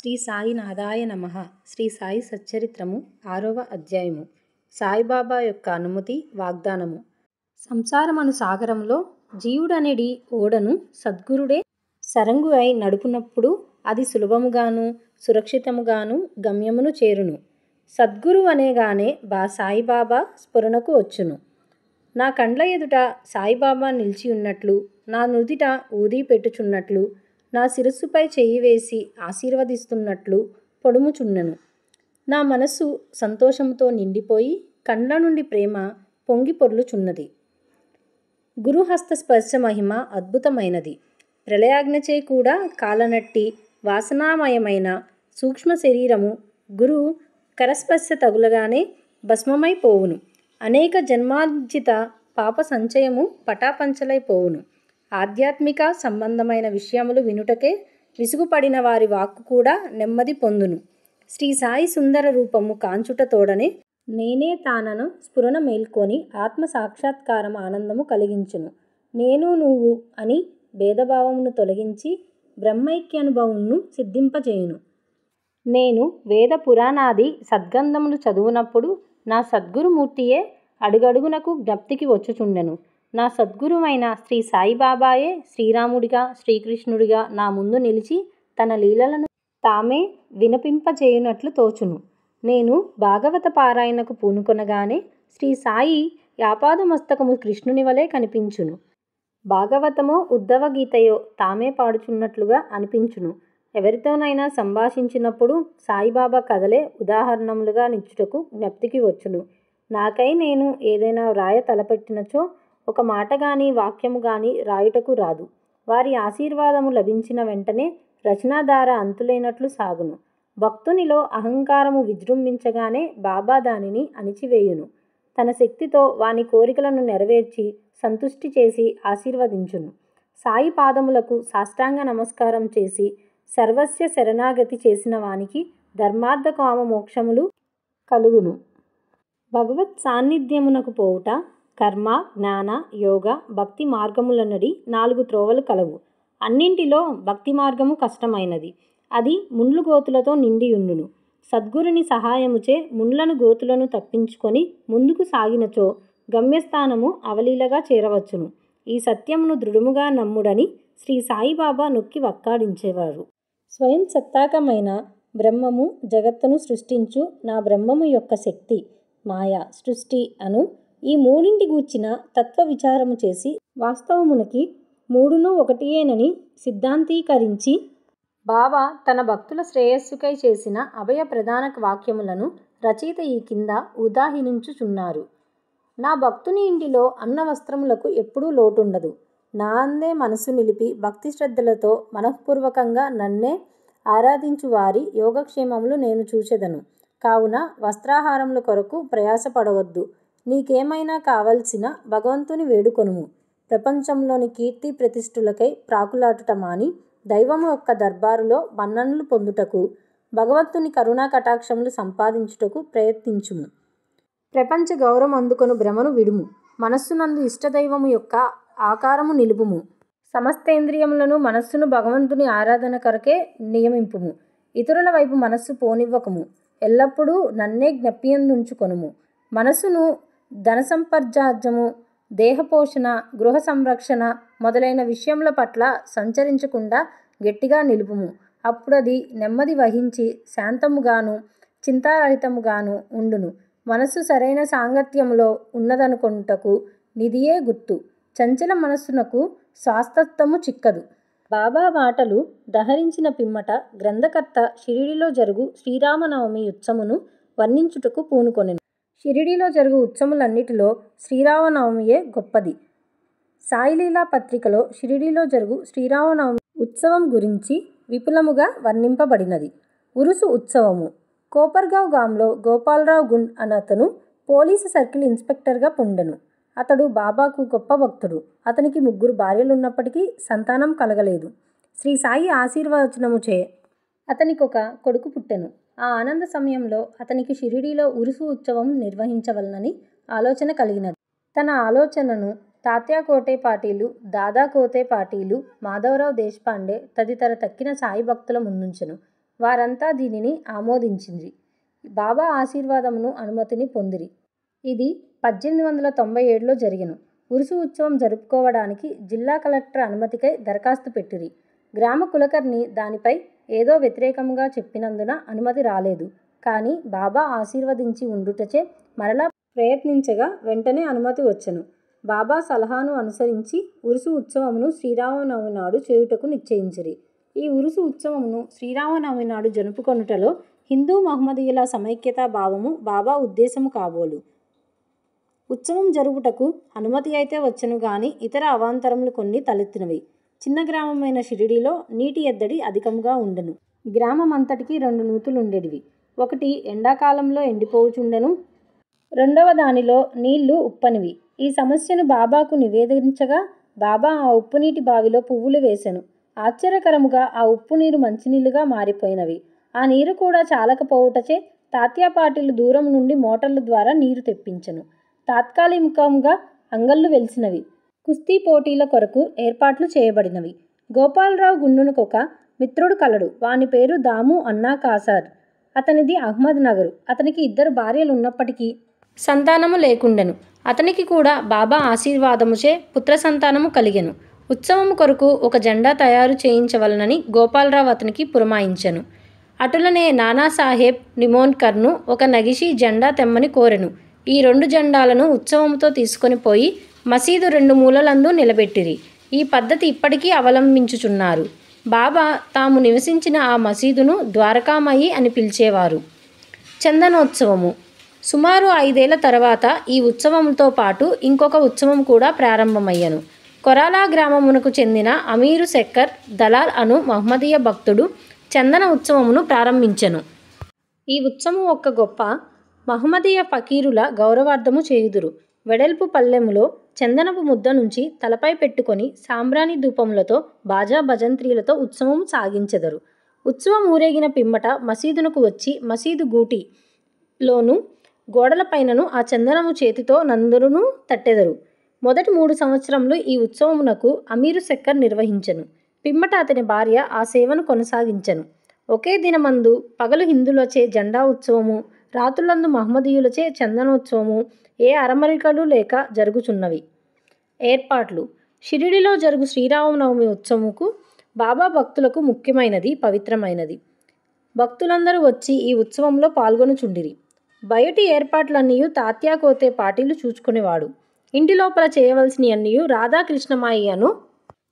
శ్రీ సాయినాథాయ నమః. శ్రీ సాయి సచ్చరిత్రము 6వ అధ్యాయము. సాయిబాబా యొక్క అనుమతి వాగ్దానము. సంసారమను సాగరంలో జీవుడనేడి ఓడను సద్గురుడే సరంగు అయి నడుపునప్పుడు అది సులభముగాను సురక్షితముగాను గమ్యమును చేరును. సద్గురు అనేగానే సాయిబాబా స్ఫురణకు వచ్చును. నా కండ్ల ఎదుట సాయిబాబా నిలిచి ఉన్నట్లు, నా నుదిట ఊది పెట్టుచున్నట్లు, నా శిరస్సుపై చెయ్యి వేసి ఆశీర్వదిస్తున్నట్లు పొడుముచున్నను. నా మనస్సు సంతోషంతో నిండిపోయి కండ్ల నుండి ప్రేమ పొంగి పొర్లుచున్నది. గురుహస్త స్పర్శ మహిమ అద్భుతమైనది. ప్రళయాజ్ఞచే కూడా కాలనట్టి వాసనామయమైన సూక్ష్మ శరీరము గురు కరస్పర్శ తగులగానే భస్మమైపోవును. అనేక జన్మార్జిత పాప సంచయము పటాపంచలైపోవును. ఆధ్యాత్మిక సంబంధమైన విషయములు వినుటకే విసుగుపడిన వారి వాక్కు కూడా నెమ్మది పొందును. శ్రీ సాయి సుందర రూపము కాంచుట తోడనే నేనే తానను స్ఫురణ మేల్కొని ఆత్మ సాక్షాత్కారం ఆనందము కలిగించును. నేను నువ్వు అని భేదభావమును తొలగించి బ్రహ్మైక్యానుభవమును సిద్ధింపజేయును. నేను వేద పురాణాది సద్గంధములు చదువునప్పుడు నా సద్గురుమూర్తియే అడుగడుగునకు జ్ఞప్తికి వచ్చుచుండెను. నా సద్గురువైన శ్రీ సాయిబాబాయే శ్రీరాముడిగా శ్రీకృష్ణుడిగా నా ముందు నిలిచి తన లీలలను తామే వినిపింపజేయునట్లు తోచును. నేను భాగవత పారాయణకు పూనుకొనగానే శ్రీ సాయి యాపాదమస్తకము కృష్ణుని వలె కనిపించును. భాగవతమో ఉద్ధవగీతయో తామే పాడుచున్నట్లుగా అనిపించును. ఎవరితోనైనా సంభాషించినప్పుడు సాయిబాబా కథలే ఉదాహరణములుగా నిచ్చుటకు జ్ఞప్తికి వచ్చును. నాకై నేను ఏదైనా వ్రాయ తలపెట్టినచో ఒక మాట గాని వాక్యము గాని రాయుటకు రాదు. వారి ఆశీర్వాదము లభించిన వెంటనే రచనాధార అంతులేనట్లు సాగును. భక్తునిలో అహంకారము విజృంభించగానే బాబా దానిని అణిచివేయును. తన శక్తితో వాని కోరికలను నెరవేర్చి సంతుష్టి చేసి ఆశీర్వదించును. సాయి పాదములకు సాష్టాంగ నమస్కారం చేసి సర్వస్య శరణాగతి చేసిన వానికి ధర్మార్థ కామ మోక్షములు కలుగును. భగవత్ సాన్నిధ్యమునకు పోవుట కర్మ, జ్ఞాన, యోగ, భక్తి మార్గములనడి 4 త్రోవలు కలవు. అన్నింటిలో భక్తి మార్గము కష్టమైనది. అది ముండ్లు గోతులతో నిండియుండును. సద్గురుని సహాయముచే ముండ్లను గోతులను తప్పించుకొని ముందుకు సాగినచో గమ్యస్థానము అవలీలగా చేరవచ్చును. ఈ సత్యమును దృఢముగా నమ్ముడని శ్రీ సాయిబాబా నొక్కి వక్కాడించేవారు. స్వయం సత్తాకమైన బ్రహ్మము జగత్తును సృష్టించు నా బ్రహ్మము యొక్క శక్తి, మాయ, సృష్టి అను ఈ మూడింటి గూర్చిన తత్వ విచారము చేసి వాస్తవమునకి మూడును ఒకటియేనని సిద్ధాంతీకరించి బాబా తన భక్తుల శ్రేయస్సుకై చేసిన అభయ ప్రధాన వాక్యములను రచయిత ఈ కింద ఉదాహరించుచున్నారు. నా భక్తుని ఇంటిలో అన్న వస్త్రములకు ఎప్పుడూ లోటుండదు. నా అందే మనసు నిలిపి భక్తి శ్రద్ధలతో మనఃపూర్వకంగా నన్నే ఆరాధించు వారి యోగక్షేమములు నేను చూచెదను. కావున వస్త్రాహారముల కొరకు ప్రయాసపడవద్దు. నీకేమైనా కావలసిన భగవంతుని వేడుకొనుము. ప్రపంచంలోని కీర్తి ప్రతిష్ఠులకై ప్రాకులాటుట మాని దైవము యొక్క దర్బారులో మన్ననలు పొందుటకు భగవంతుని కరుణా కటాక్షములు సంపాదించుటకు ప్రయత్నించుము. ప్రపంచ గౌరవం అందుకొను భ్రమను విడుము. మనస్సునందు ఇష్టదైవము యొక్క ఆకారము నిలుపుము. సమస్తేంద్రియములను మనస్సును భగవంతుని ఆరాధన కొరకే నియమింపుము. ఇతరుల వైపు మనస్సు పోనివ్వకుము. ఎల్లప్పుడూ నన్నే జ్ఞప్తియందుంచుకొనుము. మనస్సును ధనసంపర్జార్జము, దేహపోషణ, గృహ సంరక్షణ మొదలైన విషయముల పట్ల సంచరించకుండా గట్టిగా నిలుపుము. అప్పుడది నెమ్మది వహించి శాంతముగాను చింతారహితముగాను ఉండును. మనస్సు సరైన సాంగత్యములో ఉన్నదనుకొనుటకు నిదియే గుర్తు. చంచల మనస్సునకు స్వాస్థత్వము చిక్కదు. బాబా మాటలు దహరించిన పిమ్మట గ్రంథకర్త షిరిడీలో జరుగు శ్రీరామనవమి ఉత్సవమును వర్ణించుటకు పూనుకొనెను. షిరిడీలో జరుగు ఉత్సవములన్నిటిలో శ్రీరామనవమియే గొప్పది. సాయిలీలా పత్రికలో షిరిడీలో జరుగు శ్రీరామనవమి ఉత్సవం గురించి విపులముగా వర్ణింపబడినది. ఉరుసు ఉత్సవము. కోపర్గావ్ గాంలో గోపాలరావు గుండ్ అనతను పోలీసు సర్కిల్ ఇన్స్పెక్టర్గా పుండెను. అతడు బాబాకు గొప్ప భక్తుడు. అతనికి 3 భార్యలున్నప్పటికీ సంతానం కలగలేదు. శ్రీ సాయి ఆశీర్వచనముచే అతనికొక కొడుకు పుట్టెను. ఆ ఆనంద సమయంలో అతనికి షిరిడీలో ఉరుసు ఉత్సవం నిర్వహించవలనని ఆలోచన కలిగినది. తన ఆలోచనను తాత్యా కోటే పాటీలు, దాదా కోతే పాటీలు, మాధవరావు దేశపాండే తదితర తక్కిన సాయి భక్తుల ముందుంచెను. వారంతా దీనిని ఆమోదించింది. బాబా ఆశీర్వాదమును అనుమతిని పొందిరి. ఇది 1897లో జరిగెను. ఉరుసు ఉత్సవం జరుపుకోవడానికి జిల్లా కలెక్టర్ అనుమతికై దరఖాస్తు పెట్టిరి. గ్రామ కులకర్ణి దానిపై ఏదో వ్యతిరేకంగా చెప్పినందున అనుమతి రాలేదు. కానీ బాబా ఆశీర్వదించి ఉండుటచే మరలా ప్రయత్నించగా వెంటనే అనుమతి వచ్చెను. బాబా సలహాను అనుసరించి ఉరుసు ఉత్సవమును శ్రీరామనవమి నాడు చేయుటకు నిశ్చయించిరి. ఈ ఉరుసు ఉత్సవమును శ్రీరామనవమి నాడు జరుపుకొనుటలో హిందూ మహమ్మదీయుల సమైక్యతా భావము బాబా ఉద్దేశము కాబోలు. ఉత్సవం జరుపుటకు అనుమతి అయితే వచ్చెను గాని ఇతర అవాంతరములు కొన్ని తలెత్తినవి. చిన్న గ్రామమైన షిరిడీలో నీటి ఎద్దడి అధికముగా ఉండెను. గ్రామమంతటికి 2 నూతులుండెడివి. ఒకటి ఎండాకాలంలో ఎండిపోవుచుండెను. రెండవ దానిలో నీళ్లు ఉప్పనివి. ఈ సమస్యను బాబాకు నివేదించగా బాబా ఆ ఉప్పునీటి బావిలో పువ్వులు వేసెను. ఆశ్చర్యకరముగా ఆ ఉప్పు నీరు మంచినీళ్లుగా మారిపోయినవి. ఆ నీరు కూడా చాలకపోవుటచే తాత్యాపాటిలు దూరం నుండి మోటార్ల ద్వారా నీరు తెప్పించెను. తాత్కాలికంగా అంగళ్ళు వెలిసినవి. కుస్తీ పోటీల కొరకు ఏర్పాట్లు చేయబడినవి. గోపాలరావు గుండునకొక మిత్రుడు కలడు. వాని పేరు దాము అన్నా కాసార్. అతనిది అహ్మద్ నగరు. అతనికి 2 భార్యలున్నప్పటికీ సంతానము లేకుండెను. అతనికి కూడా బాబా ఆశీర్వాదముచే పుత్ర సంతానము కలిగెను. ఉత్సవము కొరకు ఒక జెండా తయారు చేయించవలనని గోపాలరావు అతనికి పురమాయించెను. అటులనే నానాసాహెబ్ నిమోన్కర్ను ఒక నగిషి జెండా తెమ్మని కోరెను. ఈ 2 జెండాలను ఉత్సవముతో తీసుకొని పోయి మసీదు 2 మూలలందు నిలబెట్టిరి. ఈ పద్ధతి ఇప్పటికీ అవలంబించుచున్నారు. బాబా తాము నివసించిన ఆ మసీదును ద్వారకామయి అని పిలిచేవారు. చందనోత్సవము. సుమారు 5 ఏళ్ల తర్వాత ఈ ఉత్సవంతో పాటు ఇంకొక ఉత్సవం కూడా ప్రారంభమయ్యను. కొరాలా గ్రామమునకు చెందిన అమీరు సెక్కర్ దలాల్ అను మహమ్మదీయ భక్తుడు చందన ఉత్సవమును ప్రారంభించెను. ఈ ఉత్సవం ఒక గొప్ప మహమ్మదీయ ఫకీరుల గౌరవార్థము చేయుదురు. వెడల్పు పల్లెములో చందనపు ముద్ద నుంచి తలపై పెట్టుకొని సాంబ్రాణి ధూపములతో బాజా భజంత్రీలతో ఉత్సవం సాగించెదరు. ఉత్సవం ఊరేగిన పిమ్మట మసీదునకు వచ్చి మసీదు గూటిలోను గోడలపైనను ఆ చందనము చేతితో నందరును తట్టెదరు. మొదటి 3 సంవత్సరములు ఈ ఉత్సవమునకు అమీరు సెక్కర్ నిర్వహించెను. పిమ్మట అతని భార్య ఆ సేవను కొనసాగించెను. ఒకే దినమందు పగలు హిందువులచే జెండా ఉత్సవము, రాత్రులందు మహమ్మదీయులచే చందనోత్సవము ఏ అరమరికలు లేక జరుగుచున్నవి. ఏర్పాట్లు. షిరిడిలో జరుగు శ్రీరామనవమి ఉత్సవముకు బాబా భక్తులకు ముఖ్యమైనది, పవిత్రమైనది. భక్తులందరూ వచ్చి ఈ ఉత్సవంలో పాల్గొనుచుండిరి. బయటి ఏర్పాట్లన్నీయు తాత్యా కోతే పాటీలు చూచుకునేవాడు. ఇంటి లోపల చేయవలసినవన్నీయు రాధాకృష్ణమాయి అను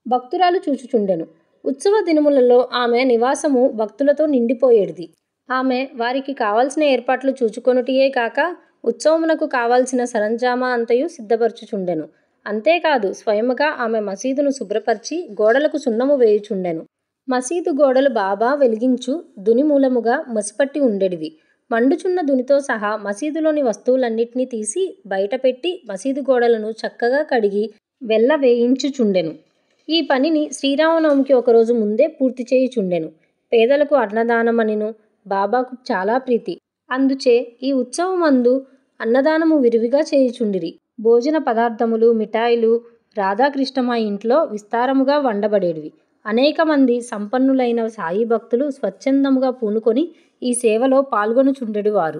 భక్తురాలు చూచుచుండెను. ఉత్సవ దినములలో ఆమె నివాసము భక్తులతో నిండిపోయేది. ఆమె వారికి కావలసిన ఏర్పాట్లు చూచుకొనుటియే కాక ఉత్సవమునకు కావలసిన సరంజామా అంతయు సిద్ధపరచుచుండెను. అంతేకాదు స్వయముగా ఆమె మసీదును శుభ్రపరిచి గోడలకు సున్నము వేయుచుండెను. మసీదు గోడలు బాబా వెలిగించు దుని మూలముగా మసిపట్టి ఉండెడివి. మండుచున్న దునితో సహా మసీదులోని వస్తువులన్నిటినీ తీసి బయటపెట్టి మసీదు గోడలను చక్కగా కడిగి వెల్ల వేయించుచుండెను. ఈ పనిని శ్రీరామనవమికి ఒకరోజు ముందే పూర్తి చేయుచుండెను. పేదలకు అన్నదానమనిను బాబాకు చాలా ప్రీతి. అందుచే ఈ ఉత్సవమందు అన్నదానము విరివిగా చేయుచుండిరి. భోజన పదార్థములు, మిఠాయిలు రాధాకృష్ణమాయి ఇంట్లో విస్తారముగా వండబడేటివి. అనేక మంది సంపన్నులైన సాయి భక్తులు స్వచ్ఛందముగా పూనుకొని ఈ సేవలో పాల్గొనుచుండెడివారు.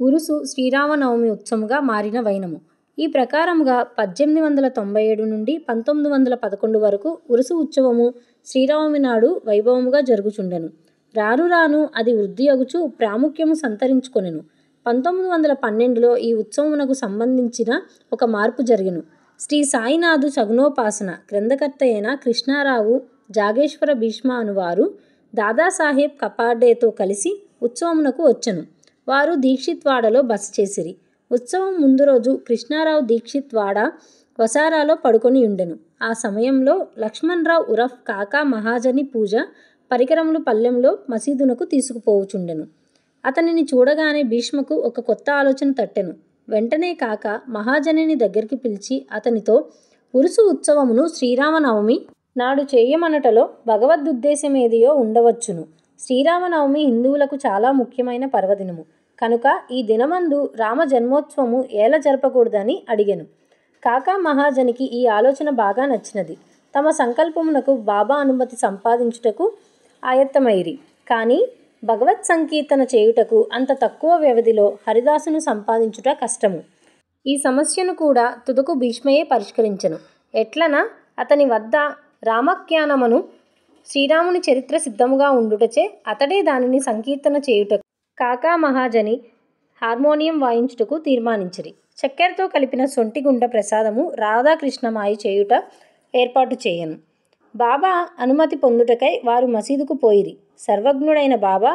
ఉరుసు శ్రీరామనవమి ఉత్సవముగా మారిన వైనము. ఈ ప్రకారముగా 1897 నుండి 1911 వరకు ఉరుసు ఉత్సవము శ్రీరామనవమి నాడు వైభవముగా జరుగుచుండెను. రాను రాను అది వృద్ధి అగుచు ప్రాముఖ్యము సంతరించుకొనెను. 1912లో ఈ ఉత్సవమునకు సంబంధించిన ఒక మార్పు జరిగెను. శ్రీ సాయినాథు సగుణోపాసన గ్రంథకర్త అయిన కృష్ణారావు జాగేశ్వర భీష్మ అనువారు దాదాసాహెబ్ కపార్డేతో కలిసి ఉత్సవమునకు వచ్చెను. వారు దీక్షిత్వాడలో బస చేసిరి. ఉత్సవం ముందు రోజు కృష్ణారావు దీక్షిత్వాడ వసారాలో పడుకొని ఉండెను. ఆ సమయంలో లక్ష్మణరావు ఉరఫ్ కాకా మహాజని పూజ పరికరములు పల్లెంలో మసీదునకు తీసుకుపోవుచుండెను. అతనిని చూడగానే భీష్మకు ఒక కొత్త ఆలోచన తట్టెను. వెంటనే కాక మహాజనిని దగ్గరికి పిలిచి అతనితో ఉరుసు ఉత్సవమును శ్రీరామనవమి నాడు చేయమనుటలో భగవదుద్దేశమేదియో ఉండవచ్చును. శ్రీరామనవమి హిందువులకు చాలా ముఖ్యమైన పర్వదినము కనుక ఈ దినమందు రామ జన్మోత్సవము ఏల జరపకూడదని అడిగెను. కాకా మహాజనికి ఈ ఆలోచన బాగా నచ్చినది. తమ సంకల్పమునకు బాబా అనుమతి సంపాదించుటకు ఆయత్తమైరి. కానీ భగవత్ సంకీర్తన చేయుటకు అంత తక్కువ వ్యవధిలో హరిదాసును సంపాదించుట కష్టము. ఈ సమస్యను కూడా తుదకు భీష్మయే పరిష్కరించెను. ఎట్లన అతని వద్ద రామాఖ్యానమును శ్రీరాముని చరిత్ర సిద్ధముగా ఉండుటచే అతడే దానిని సంకీర్తన చేయుటకు కాకా మహాజని హార్మోనియం వాయించుటకు తీర్మానించిరి. చక్కెరతో కలిపిన సొంటిగుండ ప్రసాదము రాధాకృష్ణమాయి చేయుట ఏర్పాటు చేయను. బాబా అనుమతి పొందుటకై వారు మసీదుకు పోయిరి. సర్వజ్ఞుడైన బాబా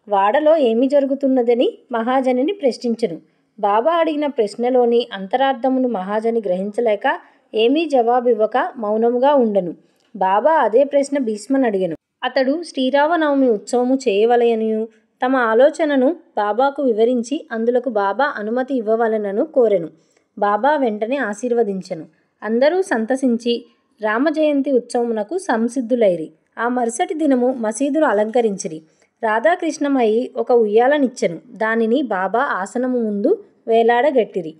వాడలో ఏమి జరుగుతున్నదని మహాజనిని ప్రశ్నించెను. బాబా అడిగిన ప్రశ్నలోని అంతరార్థమును మహాజని గ్రహించలేక ఏమీ జవాబివ్వక మౌనముగా ఉండెను. బాబా అదే ప్రశ్న భీష్మను అడిగెను. అతడు శ్రీరామనవమి ఉత్సవము చేయవలెననియు తమ ఆలోచనను బాబాకు వివరించి అందులకు బాబా అనుమతి ఇవ్వవలెనను కోరెను. బాబా వెంటనే ఆశీర్వదించెను. అందరూ సంతసించి రామజయంతి ఉత్సవమునకు సంసిద్ధులైరి. ఆ మరుసటి దినము మసీదును అలంకరించిరి. రాధాకృష్ణమయి ఒక ఉయ్యాలనిచ్చెను. దానిని బాబా ఆసనము ముందు వేలాడగట్టిరి.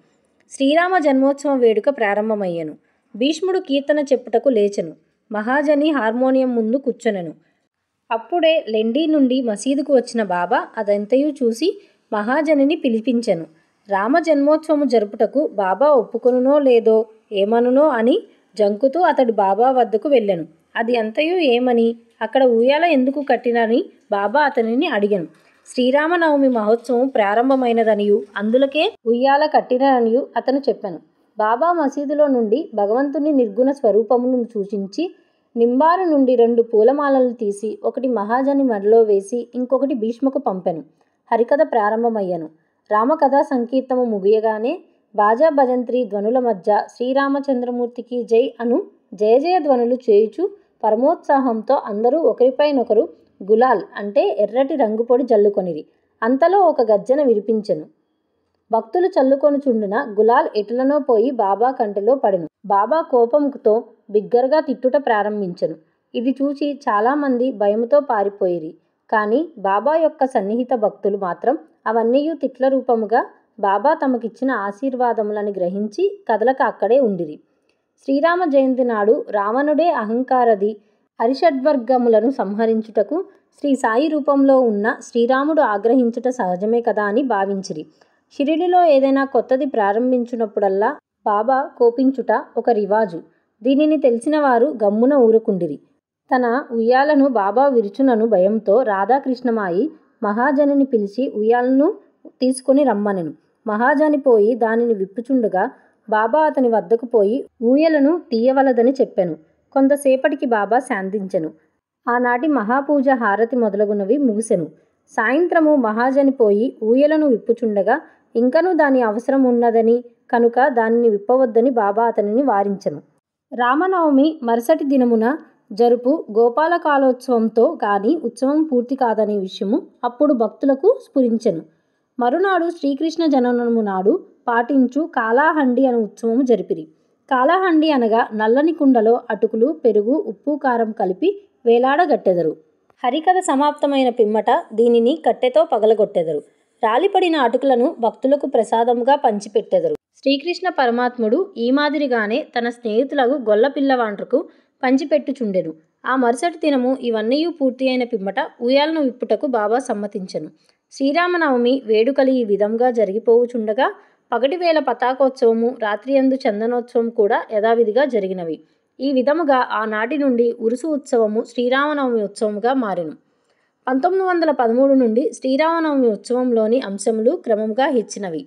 శ్రీరామ జన్మోత్సవ వేడుక ప్రారంభమయ్యెను. భీష్ముడు కీర్తన చెప్పుటకు లేచెను. మహాజని హార్మోనియం ముందు కూర్చొనెను. అప్పుడే లెండి నుండి మసీదుకు వచ్చిన బాబా అదంతయు చూసి మహాజనిని పిలిపించెను. రామ జన్మోత్సవము జరుపుటకు బాబా ఒప్పుకొనునో లేదో ఏమనునో అని జంకుతూ అతడు బాబా వద్దకు వెళ్ళెను. అది అంతయు ఏమని, అక్కడ ఉయ్యాల ఎందుకు కట్టినని బాబా అతనిని అడిగెను. శ్రీరామనవమి మహోత్సవం ప్రారంభమైనదనియు అందులకే ఉయ్యాల కట్టిననియు అతను చెప్పెను. బాబా మసీదులో నుండి భగవంతుని నిర్గుణ స్వరూపమును సూచించి నింబారు నుండి 2 పూలమాలలు తీసి ఒకటి మహాజని మెడలో వేసి ఇంకొకటి భీష్మకు పంపెను. హరికథ ప్రారంభమయ్యను. రామకథా సంకీర్తము ముగియగానే బాజా భజంత్రి ధ్వనుల మధ్య శ్రీరామచంద్రమూర్తికి జై అను జయ జయ ధ్వనులు చేయుచు పరమోత్సాహంతో అందరూ ఒకరిపైనొకరు గులాల్ అంటే ఎర్రటి రంగుపొడి జల్లుకొనిరి. అంతలో ఒక గర్జన వినిపించెను. భక్తులు చల్లుకొనుచుండిన గులాల్ ఎటులనో పోయి బాబా కంటిలో పడెను. బాబా కోపంతో బిగ్గరగా తిట్టుట ప్రారంభించెను. ఇది చూసి చాలామంది భయముతో పారిపోయిరి. కానీ బాబా యొక్క సన్నిహిత భక్తులు మాత్రం అవన్నీయు తిట్ల రూపముగా బాబా తమకిచ్చిన ఆశీర్వాదములని గ్రహించి కదలక అక్కడే ఉండిరి. శ్రీరామ జయంతి నాడు రావణుడే అహంకారది హరిషడ్వర్గములను సంహరించుటకు శ్రీ సాయి రూపంలో ఉన్న శ్రీరాముడు ఆగ్రహించుట సహజమే కదా అని భావించిరి. షిరిడిలో ఏదైనా కొత్తది ప్రారంభించినప్పుడల్లా బాబా కోపించుట ఒక రివాజు. దీనిని తెలిసిన వారు గమ్మున ఊరుకుండిరి. తన ఉయ్యాలను బాబా విరుచునను భయంతో రాధాకృష్ణమాయి మహాజనిని పిలిచి ఉయ్యాలను తీసుకుని రమ్మనెను. మహాజని పోయి దానిని విప్పుచుండగా బాబా అతని వద్దకు పోయి ఊయలను తీయవలదని చెప్పెను. కొంతసేపటికి బాబా శాంతించెను. ఆనాటి మహాపూజ హారతి మొదలగునవి ముగిసెను. సాయంత్రము మహాజని పోయి ఊయలను విప్పుచుండగా ఇంకనూ దాని అవసరం ఉన్నదని కనుక దానిని విప్పవద్దని బాబా అతనిని వారించెను. రామనవమి మరుసటి దినమున జరుపు గోపాలకాలోత్సవంతో కానీ ఉత్సవం పూర్తి కాదనే విషయము అప్పుడు భక్తులకు స్ఫురించెను. మరునాడు శ్రీకృష్ణ జననము నాడు పాటించు కాలాహండి అను ఉత్సవము జరిపిరి. కాలాహండి అనగా నల్లని కుండలో అటుకులు, పెరుగు, ఉప్పు, కారం కలిపి వేలాడగట్టెదరు. హరికథ సమాప్తమైన పిమ్మట దీనిని కట్టెతో పగలగొట్టెదరు. రాలిపడిన అటుకులను భక్తులకు ప్రసాదముగా పంచిపెట్టెదరు. శ్రీకృష్ణ పరమాత్ముడు ఈ మాదిరిగానే తన స్నేహితులకు గొల్లపిల్లవాండ్రకు పంచిపెట్టుచుండెను. ఆ మరుసటి దినము ఇవన్నీయూ పూర్తి అయిన పిమ్మట ఉయ్యాలను విప్పుటకు బాబా సమ్మతించెను. శ్రీరామనవమి వేడుకలు ఈ విధంగా జరిగిపోవుచుండగా పగటివేళ పతాకోత్సవము, రాత్రియందు చందనోత్సవం కూడా యథావిధిగా జరిగినవి. ఈ విధముగా ఆనాటి నుండి ఉరుసు ఉత్సవము శ్రీరామనవమి ఉత్సవముగా మారెను. 1913 నుండి శ్రీరామనవమి ఉత్సవంలోని అంశములు క్రమముగా హెచ్చినవి.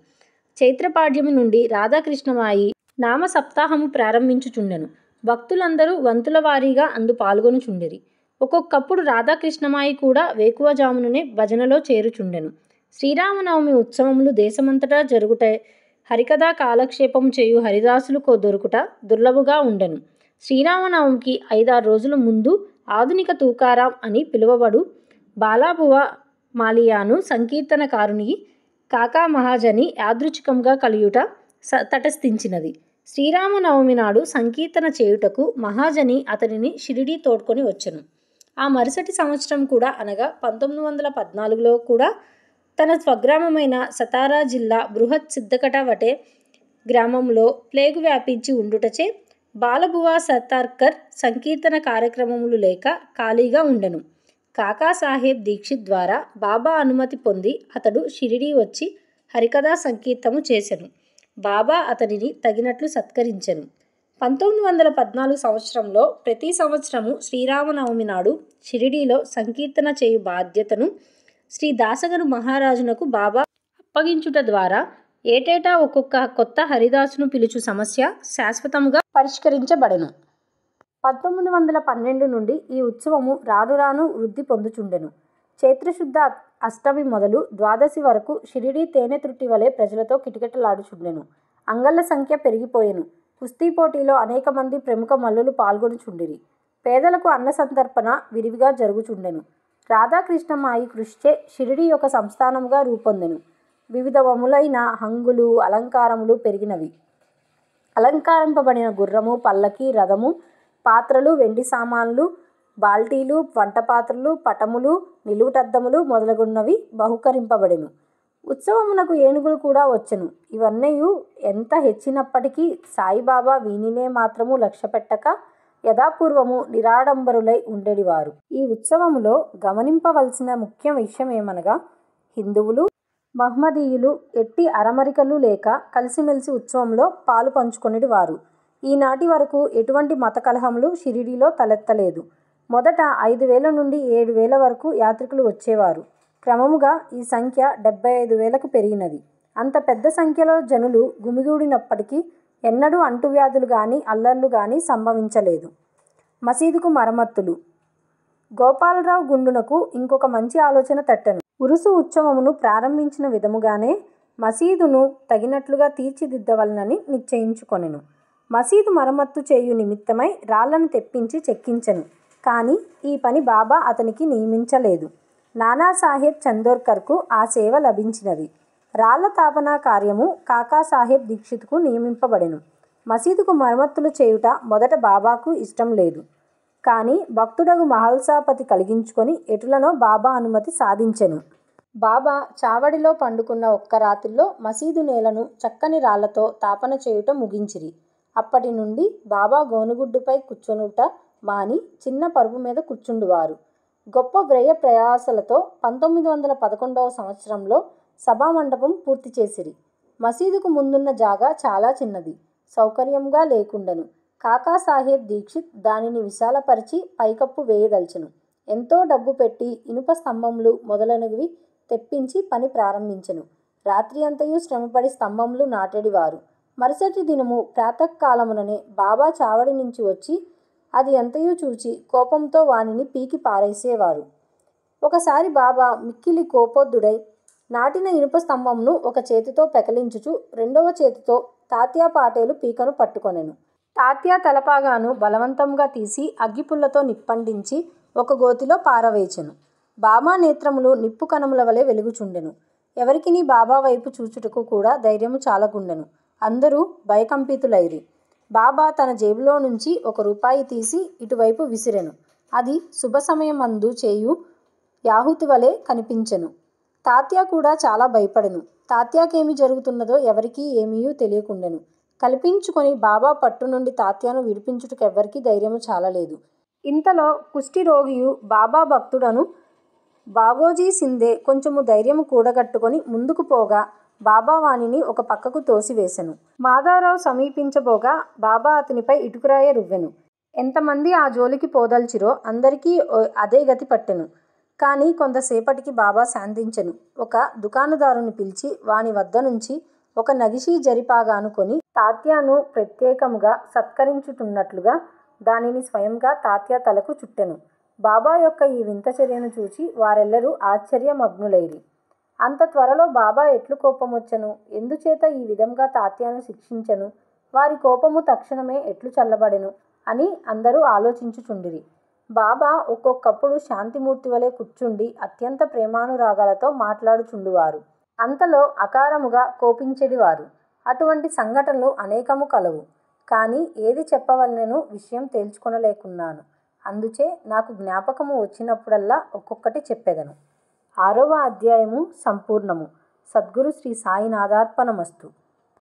చైత్రపాడ్యమి నుండి రాధాకృష్ణమాయి నామ సప్తాహము ప్రారంభించుచుండెను. భక్తులందరూ వంతుల వారీగా అందు పాల్గొనుచుండిరి. ఒక్కొక్కప్పుడు రాధాకృష్ణమాయి కూడా వేకువజాముననే భజనలో చేరుచుండెను. శ్రీరామనవమి ఉత్సవములు దేశమంతటా జరుగుట హరికథా కాలక్షేపం చేయు హరిదాసులు దొరుకుట దుర్లభముగా ఉండెను. శ్రీరామనవమికి 5-6 రోజుల ముందు ఆధునిక తూకారాం అని పిలువబడు బాలాబువ మాలియాను సంకీర్తనకారుని కాకా మహాజని యాదృచ్ఛికంగా కలియుట తటస్థించినది. శ్రీరామనవమి నాడు సంకీర్తన చేయుటకు మహాజని అతనిని షిరిడీ తోడ్కొని వచ్చెను. ఆ మరుసటి సంవత్సరం కూడా అనగా 1914లో కూడా తన స్వగ్రామమైన సతారా జిల్లా బృహత్ సిద్ధకటవటే గ్రామంలో ప్లేగు వ్యాపించి ఉండుటచే బాలబువా సతార్కర్ సంకీర్తన కార్యక్రమములు లేక ఖాళీగా ఉండెను. కాకాసాహెబ్ దీక్షిత్ ద్వారా బాబా అనుమతి పొంది అతడు షిరిడీ వచ్చి హరికథా సంకీర్తము చేసెను. బాబా అతనిని తగినట్లు సత్కరించెను. 1914 సంవత్సరంలో ప్రతి సంవత్సరము శ్రీరామనవమి నాడు షిరిడీలో సంకీర్తన చేయు బాధ్యతను శ్రీ దాసగను మహారాజునకు బాబా అప్పగించుట ద్వారా ఏటేటా ఒక్కొక్క కొత్త హరిదాసును పిలుచు సమస్య శాశ్వతముగా పరిష్కరించబడెను. 1912 నుండి ఈ ఉత్సవము రాను రాను వృద్ధి పొందుచుండెను. చైత్రశుద్ధ అష్టమి మొదలు ద్వాదశి వరకు షిరిడీ తేనె త్రుట్టి వలె ప్రజలతో కిటకిటలాడుచుండెను. అంగళ్ళ సంఖ్య పెరిగిపోయెను. కుస్తీ పోటీలో అనేక మంది ప్రముఖ మల్లులు పాల్గొనుచుండిరి. పేదలకు అన్న సంతర్పణ విరివిగా జరుగుచుండెను. రాధాకృష్ణమాయి కృషిచే షిరిడీ ఒక సంస్థానముగా రూపొందెను. వివిధ వములైన హంగులు అలంకారములు పెరిగినవి. అలంకరింపబడిన గుర్రము, పల్లకి, రథము, పాత్రలు, వెండి సామాన్లు, బాల్టీలు, వంటపాత్రలు, పటములు, నిలువుటద్దములు మొదలగున్నవి బహుకరింపబడెను. ఉత్సవమునకు ఏనుగులు కూడా వచ్చెను. ఇవన్నయు ఎంత హెచ్చినప్పటికీ సాయిబాబా వీనినే మాత్రము లక్ష్యపెట్టక యథాపూర్వము నిరాడంబరులై ఉండేడివారు. ఈ ఉత్సవములో గమనింపవలసిన ముఖ్య విషయమేమనగా హిందువులు, మహ్మదీయులు ఎట్టి అరమరికలు లేక కలిసిమెలిసి ఉత్సవంలో పాలు పంచుకొనిడివారు. ఈనాటి వరకు ఎటువంటి మత కలహములు షిరిడీలో తలెత్తలేదు. మొదట 5,000 నుండి 7,000 వరకు యాత్రికులు వచ్చేవారు. క్రమముగా ఈ సంఖ్య 75,000కు పెరిగినది. అంత పెద్ద సంఖ్యలో జనులు గుమిగూడినప్పటికీ ఎన్నడూ అంటువ్యాధులు గాని అల్లర్లు గాని సంభవించలేదు. మసీదుకు మరమ్మతులు. గోపాలరావు గుండునకు ఇంకొక మంచి ఆలోచన తట్టెను. ఉరుసు ఉత్సవమును ప్రారంభించిన విధముగానే మసీదును తగినట్లుగా తీర్చిదిద్దవలనని నిశ్చయించుకొనెను. మసీదు మరమ్మత్తు చేయు నిమిత్తమై రాళ్లను తెప్పించి చెక్కించెను. కానీ ఈ పని బాబా అతనికి నియమించలేదు. నానాసాహెబ్ చందోర్కర్కు ఆ సేవ లభించినది. రాళ్ల తాపనా కార్యము కాకాసాహెబ్ దీక్షిత్కు నియమింపబడెను. మసీదుకు మరమ్మతులు చేయుట మొదట బాబాకు ఇష్టం లేదు. కానీ భక్తుడగు మహల్సాపతి కలిగించుకొని ఎటులనో బాబా అనుమతి సాధించెను. బాబా చావడిలో పండుకున్న ఒక్క రాత్రిలో మసీదు నేలను చక్కని రాళ్లతో తాపన చేయుట ముగించిరి. అప్పటి నుండి బాబా గోనుగుడ్డుపై కూర్చొనుట మాని చిన్న పరుపు మీద కూర్చుండువారు. గొప్ప వ్యయ ప్రయాసలతో 1911 సంవత్సరంలో సభామండపం పూర్తి చేసిరి. మసీదుకు ముందున్న జాగా చాలా చిన్నది, సౌకర్యంగా లేకుండెను. కాకాసాహెబ్ దీక్షిత్ దానిని విశాలపరిచి పైకప్పు వేయదల్చెను. ఎంతో డబ్బు పెట్టి ఇనుప స్తంభములు మొదలైనవి తెప్పించి పని ప్రారంభించెను. రాత్రి అంతయు శ్రమపడి స్తంభములు నాటెడివారు. మరుసటి దినము ప్రాతకాలముననే బాబా చావడి నుంచి వచ్చి అది అంతయు చూచి కోపంతో వానిని పీకి పారేసేవారు. ఒకసారి బాబా మిక్కిలి కోపోద్దుడై నాటిన ఇనుప స్తంభంను ఒక చేతితో పెకలించుచు రెండవ చేతితో తాత్యా పాటేలు పీకను పట్టుకొనెను. తాత్యా తలపాగాను బలవంతంగా తీసి అగ్గిపుల్లతో నిప్పంటించి ఒక గోతిలో పారవేచెను. బాబా నేత్రములు నిప్పు కణముల వలె వెలుగుచుండెను. ఎవరికిని బాబా వైపు చూచుటకు కూడా ధైర్యము చాలకుండెను. అందరూ భయకంపితులైరి. బాబా తన జేబులో నుంచి ₹1 తీసి ఇటువైపు విసిరెను. అది శుభ సమయమందు చేయు యాహుతి వలె కనిపించెను. తాత్యా కూడా చాలా భయపడెను. తాత్యాకేమి జరుగుతున్నదో ఎవరికీ ఏమీయూ తెలియకుండెను. కల్పించుకొని బాబా పట్టు నుండి తాత్యాను విడిపించుటకెవ్వరికీ ధైర్యము చాలలేదు. ఇంతలో కుష్టి రోగియు బాబా భక్తుడను బాగోజీ సిందే కొంచెము ధైర్యము కూడగట్టుకొని ముందుకు పోగా బాబా వానిని ఒక పక్కకు తోసివేసెను. మాధవరావు సమీపించబోగా బాబా అతనిపై ఇటుకరాయ రువ్వెను. ఎంతమంది ఆ జోలికి పోదల్చిరో అందరికీ అదే గతి పట్టెను. కానీ కొంతసేపటికి బాబా శాంతించెను. ఒక దుకాణదారుని పిలిచి వాని వద్ద నుంచి ఒక నగిషీ జరిపాగాను కొని తాత్యాను ప్రత్యేకముగా సత్కరించుతున్నట్లుగా దానిని స్వయంగా తాత్యా తలకు చుట్టెను. బాబా యొక్క ఈ వింత చర్యను చూచి వారెల్లరూ ఆశ్చర్యమగ్నులైరి. అంత త్వరలో బాబా ఎట్లు కోపమొచ్చెను, ఎందుచేత ఈ విధంగా తాత్యాను శిక్షించెను, వారి కోపము తక్షణమే ఎట్లు చల్లబడెను అని అందరూ ఆలోచించుచుండిరి. బాబా ఒక్కొక్కప్పుడు శాంతిమూర్తి వలె కూర్చుండి అత్యంత ప్రేమానురాగాలతో మాట్లాడుచుండువారు. అంతలో అకారముగా కోపించెడివారు. అటువంటి సంఘటనలు అనేకము కలవు. కానీ ఏది చెప్పవలనెను విషయం తేల్చుకొనలేకున్నాను. అందుచే నాకు జ్ఞాపకము వచ్చినప్పుడల్లా ఒక్కొక్కటి చెప్పెదను. 6వ అధ్యాయము సంపూర్ణము. సద్గురు శ్రీ సాయినాథార్పణమస్తు.